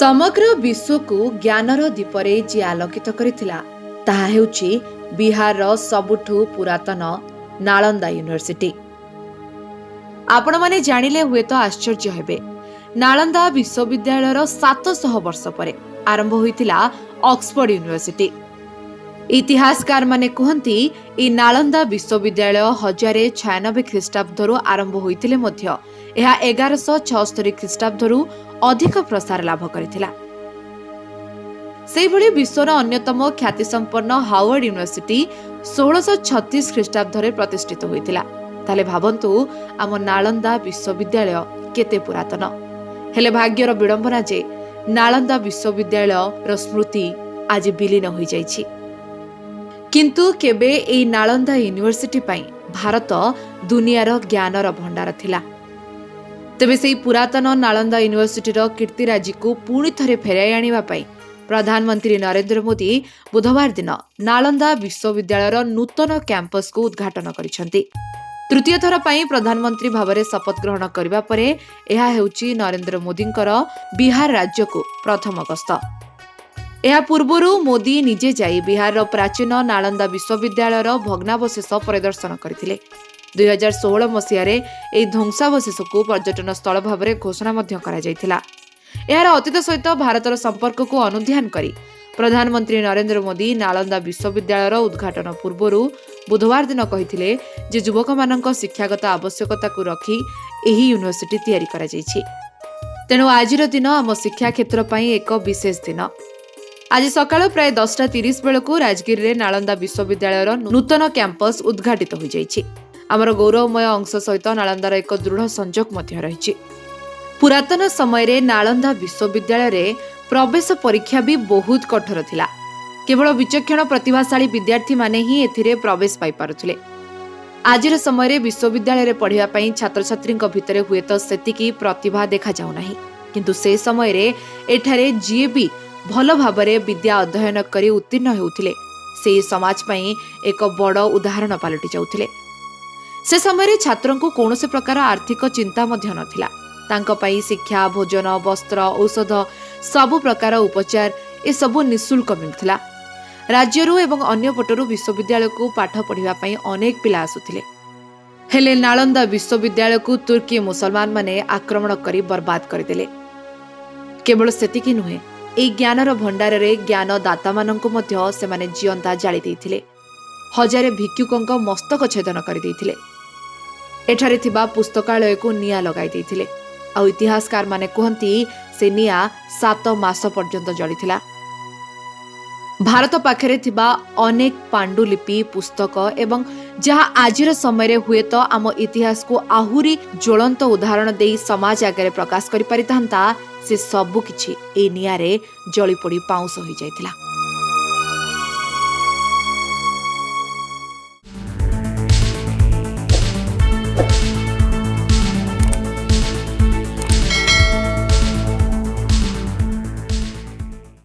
समग्र विश्व को ज्ञानर दीपरे जी आलोकित करिथिला ताहा हेउची बिहार सबुठु पुरातन नालंदा यूनिवर्सिटी। आपण माने जानिले हुए तो आश्चर्य हेबे। नालंदा विश्वविद्यालय 700 वर्ष परे आरंभ होइतिला ऑक्सफोर्ड यूनिवर्सिटी। इतिहासकार माने कहंती ई नालंदा विश्वविद्यालय 1096 ख्रीष्टाब्दरु आरंभ होइतिले मध्य एहा 1176 ख्रीष्टाब्दरु अधिक प्रसार लाभ करिथिला। सेहिभଳି विश्वर अन्यतम ख्याति संपन्न हार्वर्ड यूनिवर्सिटी 1636 ख्रीष्टाब्दरे प्रतिष्ठित होइतिला। ताले भाबंतु आम नालंदा विश्वविद्यालय केते पुरातन। हेले भाग्यर विडंबना जे नालंदा विश्वविद्यालय रो स्मृति आज विलीन होई जाइछि। किंतु केबे एई नालंदा यूनिवर्सिटी पई भारत दुनियार ज्ञानर भंडार थिला। तेबे सेई पुरातन नालंदा यूनिवर्सिटी कीर्तिराजी को पुणी थरे फेराई आनिबा पई प्रधानमंत्री नरेंद्र मोदी बुधवार दिन नालंदा विश्वविद्यालयर नूतन कैंपस को उद्घाटन करिसेंती। तृतीय थर पई प्रधानमंत्री भावरे शपथ ग्रहण करिबा परे एहा हेउची नरेंद्र मोदींकर बिहार राज्य को प्रथम गस्त। एहा पूर्वरु मोदी निजे जाई बिहार प्राचीन नालंदा विश्वविद्यालयर भग्नावशेष परिदर्शन करथिले। 2016 मसीहारे एई ध्वंसावशेष को पर्यटन स्थल भावरे घोषणा मध्य करा जायथिला। एहार अतीत सहित भारतर संपर्क को अनुध्यान करी प्रधानमंत्री नरेंद्र मोदी नालंदा विश्वविद्यालयर उद्घाटन पूर्वरु बुधवार दिन कहिथिले जे युवक मानक शिक्षागत आवश्यकता को रखी एही यूनिवर्सिटी तैयारी करा जायछि। तेणु आजिर दिन आम शिक्षा क्षेत्र पई एक विशेष दिन। आज सकाळ प्राय 10:30 बेलकु राजगिरी रे नालंदा विश्वविद्यालयर नूतन कैंपस उद्घाटित हो जायछि। आमर गौरवमय अंश सहित नालंदार एक दृढ़ संजोग मध्य रही। पुरातन समय रे नालंदा विश्वविद्यालय रे प्रवेश परीक्षा भी बहुत कठोर थिला। केवल विचक्षण प्रतिभाशाली विद्यार्थी माने ही एथिरे प्रवेश पाई पारुथिले। आजिर समय रे विश्वविद्यालय रे पढ़िबा पई छात्र छात्रीक भितरे हुए तो सेतिकी प्रतिभा देखा जाउ नाही, किंतु से समय रे एठारे जे भी भल भाबरे विद्या अध्ययन करी उत्तीर्ण हेउथिले से समाज पई एक बड़ उदाहरण पालटि जाउथिले। से समय छात्रों को कौन से प्रकार आर्थिक चिंता मध्य नथिला। तांको पई शिक्षा, भोजन, वस्त्र, औषध सबु प्रकार उपचार ए सबु निःशुल्क मिलुथिला। राज्यरू एवं अन्य पटरू विश्वविद्यालय को पाठ पढ़िबा पई अनेक पिला आसुथिले। हेले नालंदा विश्वविद्यालय को तुर्की मुसलमान माने आक्रमण करी बर्बाद करदेले। केवल सेतिकी नुहे, एई ज्ञानर भंडार रे ज्ञान दाता माननको मध्य से माने जियंता जाली देइथिले। हजारे भिक्षुकଙ୍କ मस्तक छेदन कर देइथिले। एठारे थिबा पुस्तकालय को निया लगाई देइथिले। आ इतिहासकार माने कहंती से निया 7 मास पर्यंत जलिथिला। भारत पाखरे थिबा अनेक पांडुलिपि, पुस्तक एवं जहा आजिर समय रे हुए तो आम इतिहास को आहुरी ज्वलंत उदाहरण देई समाज आगे प्रकाश करि परितांता से सबु किछि ए निया रे जळी पड़ी पाउंस होई जाइथिला।